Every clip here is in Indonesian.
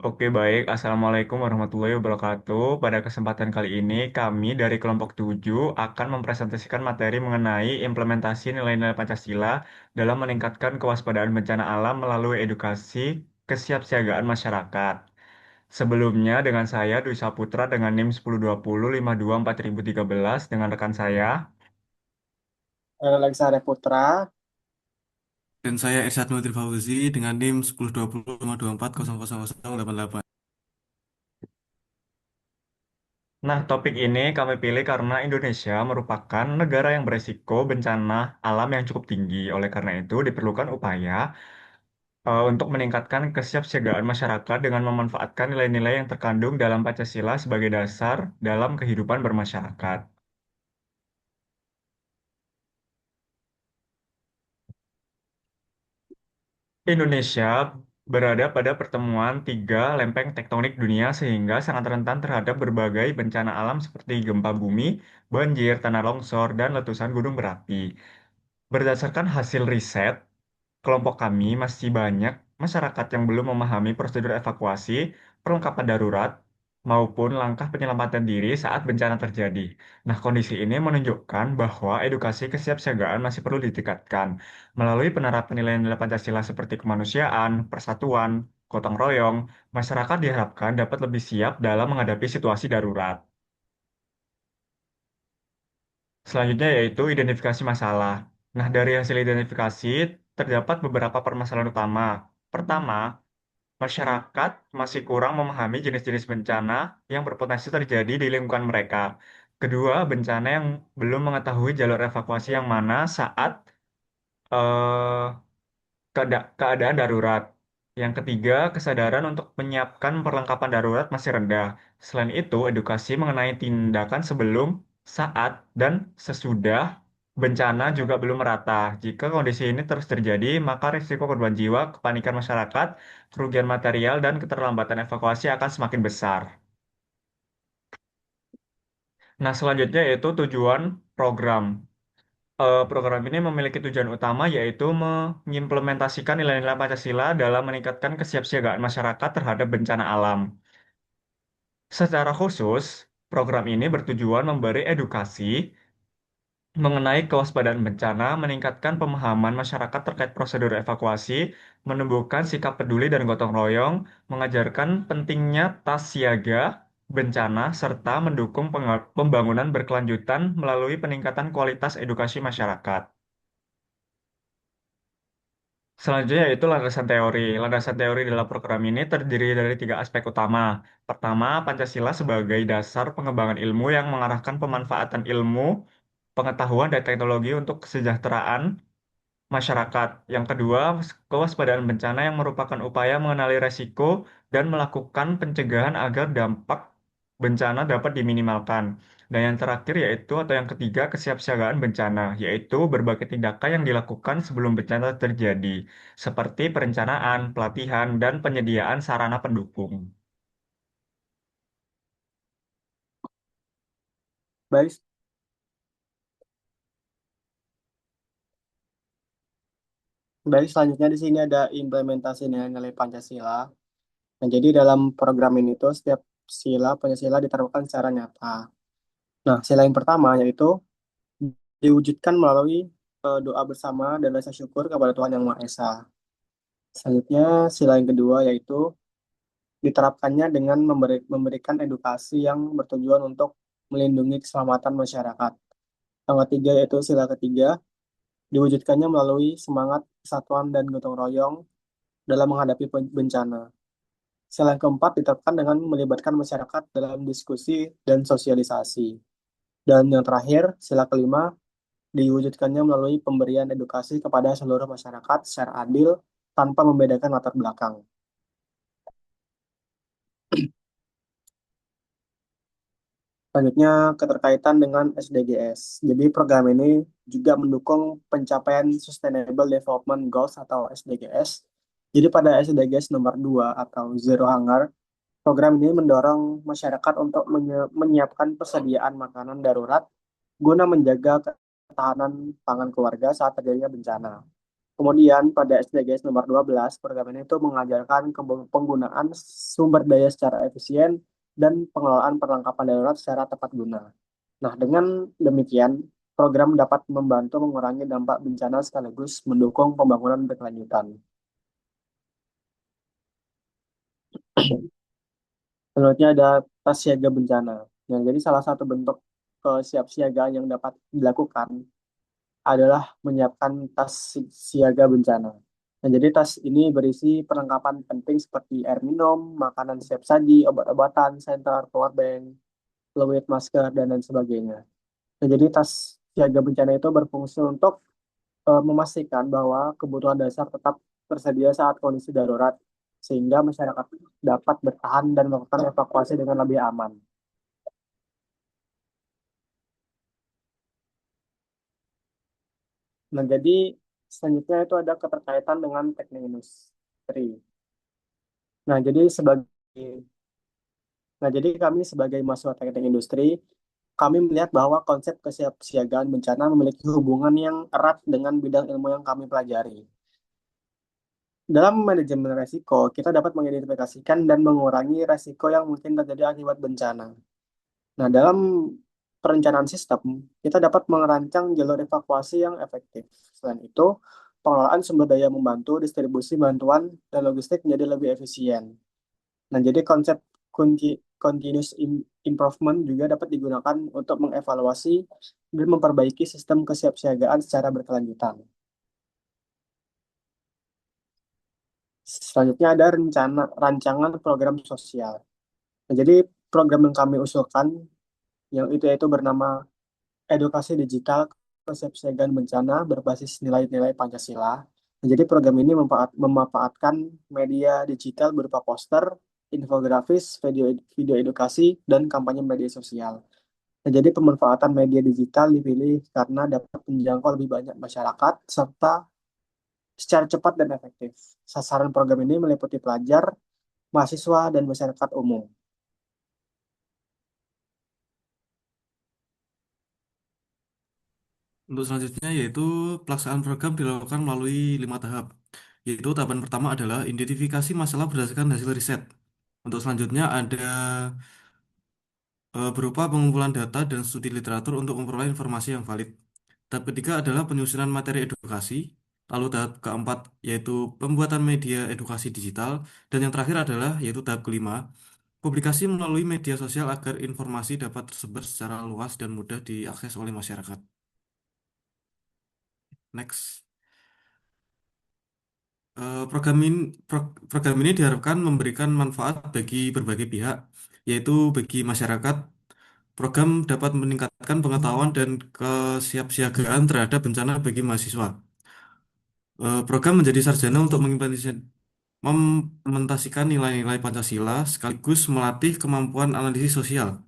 Oke, baik. Assalamualaikum warahmatullahi wabarakatuh. Pada kesempatan kali ini, kami dari kelompok 7 akan mempresentasikan materi mengenai implementasi nilai-nilai Pancasila dalam meningkatkan kewaspadaan bencana alam melalui edukasi kesiapsiagaan masyarakat. Sebelumnya, dengan saya, Dwi Saputra, dengan NIM 1020524013 dengan rekan saya. Alexander Putra. Dan saya Irsad Nurul Fauzi dengan NIM 102052400088. Nah, topik ini kami pilih karena Indonesia merupakan negara yang beresiko bencana alam yang cukup tinggi. Oleh karena itu, diperlukan upaya untuk meningkatkan kesiapsiagaan masyarakat dengan memanfaatkan nilai-nilai yang terkandung dalam Pancasila sebagai dasar dalam kehidupan bermasyarakat. Indonesia berada pada pertemuan tiga lempeng tektonik dunia sehingga sangat rentan terhadap berbagai bencana alam seperti gempa bumi, banjir, tanah longsor, dan letusan gunung berapi. Berdasarkan hasil riset, kelompok kami masih banyak masyarakat yang belum memahami prosedur evakuasi, perlengkapan darurat, maupun langkah penyelamatan diri saat bencana terjadi. Nah, kondisi ini menunjukkan bahwa edukasi kesiapsiagaan masih perlu ditingkatkan melalui penerapan nilai-nilai Pancasila seperti kemanusiaan, persatuan, gotong royong. Masyarakat diharapkan dapat lebih siap dalam menghadapi situasi darurat. Selanjutnya yaitu identifikasi masalah. Nah, dari hasil identifikasi terdapat beberapa permasalahan utama. Pertama, masyarakat masih kurang memahami jenis-jenis bencana yang berpotensi terjadi di lingkungan mereka. Kedua, bencana yang belum mengetahui jalur evakuasi yang mana saat eh, keadaan darurat. Yang ketiga, kesadaran untuk menyiapkan perlengkapan darurat masih rendah. Selain itu, edukasi mengenai tindakan sebelum, saat, dan sesudah bencana juga belum merata. Jika kondisi ini terus terjadi, maka risiko korban jiwa, kepanikan masyarakat, kerugian material, dan keterlambatan evakuasi akan semakin besar. Nah, selanjutnya yaitu tujuan program. Program ini memiliki tujuan utama yaitu mengimplementasikan nilai-nilai Pancasila dalam meningkatkan kesiapsiagaan masyarakat terhadap bencana alam. Secara khusus, program ini bertujuan memberi edukasi mengenai kewaspadaan bencana, meningkatkan pemahaman masyarakat terkait prosedur evakuasi, menumbuhkan sikap peduli dan gotong royong, mengajarkan pentingnya tas siaga bencana, serta mendukung pembangunan berkelanjutan melalui peningkatan kualitas edukasi masyarakat. Selanjutnya yaitu landasan teori. Landasan teori dalam program ini terdiri dari tiga aspek utama. Pertama, Pancasila sebagai dasar pengembangan ilmu yang mengarahkan pemanfaatan ilmu, pengetahuan, dan teknologi untuk kesejahteraan masyarakat. Yang kedua, kewaspadaan bencana yang merupakan upaya mengenali resiko dan melakukan pencegahan agar dampak bencana dapat diminimalkan. Dan yang terakhir yaitu atau yang ketiga, kesiapsiagaan bencana, yaitu berbagai tindakan yang dilakukan sebelum bencana terjadi, seperti perencanaan, pelatihan, dan penyediaan sarana pendukung. Baik, baik selanjutnya di sini ada implementasi nilai-nilai Pancasila. Nah, jadi dalam program ini tuh setiap sila Pancasila diterapkan secara nyata. Nah, sila yang pertama yaitu diwujudkan melalui doa bersama dan rasa syukur kepada Tuhan Yang Maha Esa. Selanjutnya, sila yang kedua yaitu diterapkannya dengan memberikan edukasi yang bertujuan untuk melindungi keselamatan masyarakat. Yang ketiga yaitu sila ketiga, diwujudkannya melalui semangat kesatuan dan gotong royong dalam menghadapi bencana. Sila yang keempat diterapkan dengan melibatkan masyarakat dalam diskusi dan sosialisasi. Dan yang terakhir, sila kelima, diwujudkannya melalui pemberian edukasi kepada seluruh masyarakat secara adil tanpa membedakan latar belakang. Selanjutnya, keterkaitan dengan SDGs. Jadi program ini juga mendukung pencapaian Sustainable Development Goals atau SDGs. Jadi pada SDGs nomor 2 atau Zero Hunger, program ini mendorong masyarakat untuk menyiapkan persediaan makanan darurat guna menjaga ketahanan pangan keluarga saat terjadinya bencana. Kemudian pada SDGs nomor 12, program ini itu mengajarkan penggunaan sumber daya secara efisien dan pengelolaan perlengkapan darurat secara tepat guna. Nah, dengan demikian, program dapat membantu mengurangi dampak bencana sekaligus mendukung pembangunan berkelanjutan. Selanjutnya ada tas siaga bencana. Nah, jadi salah satu bentuk kesiapsiagaan yang dapat dilakukan adalah menyiapkan tas siaga bencana. Nah, jadi tas ini berisi perlengkapan penting seperti air minum, makanan siap saji, obat-obatan, senter, power bank, fluid, masker, dan lain sebagainya. Nah, jadi tas siaga bencana itu berfungsi untuk memastikan bahwa kebutuhan dasar tetap tersedia saat kondisi darurat, sehingga masyarakat dapat bertahan dan melakukan evakuasi dengan lebih aman. Nah, jadi selanjutnya itu ada keterkaitan dengan teknik industri. Nah, jadi sebagai kami sebagai mahasiswa teknik industri, kami melihat bahwa konsep kesiapsiagaan bencana memiliki hubungan yang erat dengan bidang ilmu yang kami pelajari. Dalam manajemen resiko, kita dapat mengidentifikasikan dan mengurangi resiko yang mungkin terjadi akibat bencana. Nah, dalam perencanaan sistem, kita dapat merancang jalur evakuasi yang efektif. Selain itu, pengelolaan sumber daya membantu distribusi bantuan dan logistik menjadi lebih efisien. Nah, jadi konsep continuous improvement juga dapat digunakan untuk mengevaluasi dan memperbaiki sistem kesiapsiagaan secara berkelanjutan. Selanjutnya ada rancangan program sosial. Nah, jadi program yang kami usulkan yang itu bernama Edukasi Digital Kesiapsiagaan Bencana berbasis nilai-nilai Pancasila. Nah, jadi program ini memanfaatkan media digital berupa poster, infografis, video edukasi, dan kampanye media sosial. Nah, jadi pemanfaatan media digital dipilih karena dapat menjangkau lebih banyak masyarakat serta secara cepat dan efektif. Sasaran program ini meliputi pelajar, mahasiswa, dan masyarakat umum. Untuk selanjutnya yaitu pelaksanaan program dilakukan melalui 5 tahap. Yaitu tahapan pertama adalah identifikasi masalah berdasarkan hasil riset. Untuk selanjutnya ada berupa pengumpulan data dan studi literatur untuk memperoleh informasi yang valid. Tahap ketiga adalah penyusunan materi edukasi. Lalu tahap keempat yaitu pembuatan media edukasi digital. Dan yang terakhir adalah yaitu tahap kelima, publikasi melalui media sosial agar informasi dapat tersebar secara luas dan mudah diakses oleh masyarakat. Next. Program ini diharapkan memberikan manfaat bagi berbagai pihak, yaitu bagi masyarakat. Program dapat meningkatkan pengetahuan dan kesiapsiagaan terhadap bencana bagi mahasiswa. Program menjadi sarjana untuk mengimplementasikan nilai-nilai Pancasila sekaligus melatih kemampuan analisis sosial.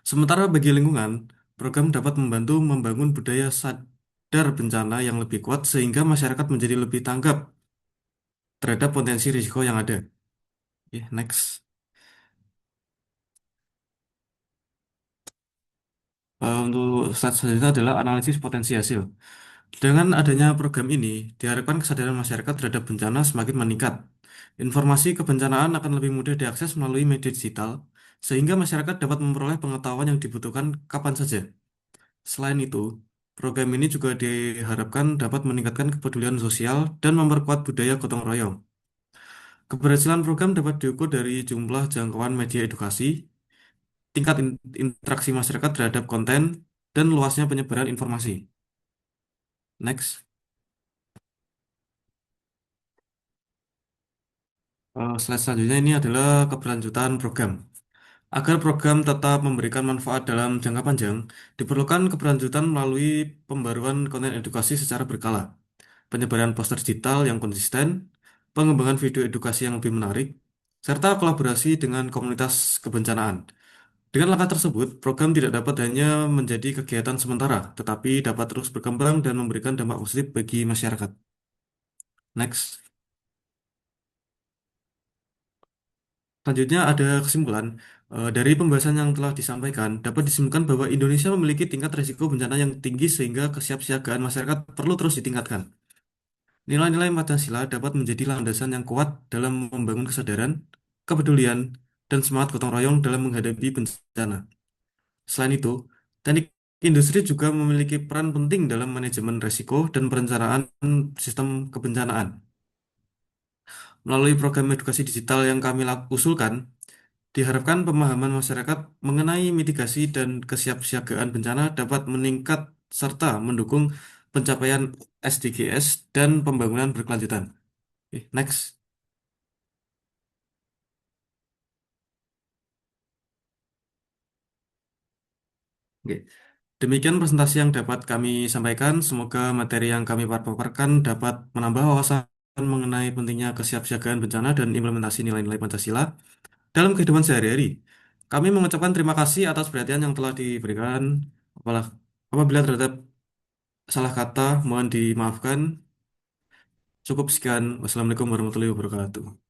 Sementara bagi lingkungan, program dapat membantu membangun budaya sadar bencana yang lebih kuat sehingga masyarakat menjadi lebih tanggap terhadap potensi risiko yang ada. Oke, next. Untuk slide selanjutnya adalah analisis potensi hasil. Dengan adanya program ini, diharapkan kesadaran masyarakat terhadap bencana semakin meningkat. Informasi kebencanaan akan lebih mudah diakses melalui media digital, sehingga masyarakat dapat memperoleh pengetahuan yang dibutuhkan kapan saja. Selain itu, program ini juga diharapkan dapat meningkatkan kepedulian sosial dan memperkuat budaya gotong royong. Keberhasilan program dapat diukur dari jumlah jangkauan media edukasi, tingkat interaksi masyarakat terhadap konten, dan luasnya penyebaran informasi. Next. Slide selanjutnya ini adalah keberlanjutan program. Agar program tetap memberikan manfaat dalam jangka panjang, diperlukan keberlanjutan melalui pembaruan konten edukasi secara berkala, penyebaran poster digital yang konsisten, pengembangan video edukasi yang lebih menarik, serta kolaborasi dengan komunitas kebencanaan. Dengan langkah tersebut, program tidak dapat hanya menjadi kegiatan sementara, tetapi dapat terus berkembang dan memberikan dampak positif bagi masyarakat. Next. Selanjutnya ada kesimpulan. Dari pembahasan yang telah disampaikan, dapat disimpulkan bahwa Indonesia memiliki tingkat risiko bencana yang tinggi sehingga kesiapsiagaan masyarakat perlu terus ditingkatkan. Nilai-nilai Pancasila dapat menjadi landasan yang kuat dalam membangun kesadaran, kepedulian, dan semangat gotong royong dalam menghadapi bencana. Selain itu, teknik industri juga memiliki peran penting dalam manajemen risiko dan perencanaan sistem kebencanaan. Melalui program edukasi digital yang kami usulkan, diharapkan pemahaman masyarakat mengenai mitigasi dan kesiapsiagaan bencana dapat meningkat serta mendukung pencapaian SDGs dan pembangunan berkelanjutan. Next. Oke. Demikian presentasi yang dapat kami sampaikan. Semoga materi yang kami paparkan dapat menambah wawasan mengenai pentingnya kesiapsiagaan bencana dan implementasi nilai-nilai Pancasila dalam kehidupan sehari-hari. Kami mengucapkan terima kasih atas perhatian yang telah diberikan. Apabila terdapat salah kata, mohon dimaafkan. Cukup sekian. Wassalamualaikum warahmatullahi wabarakatuh.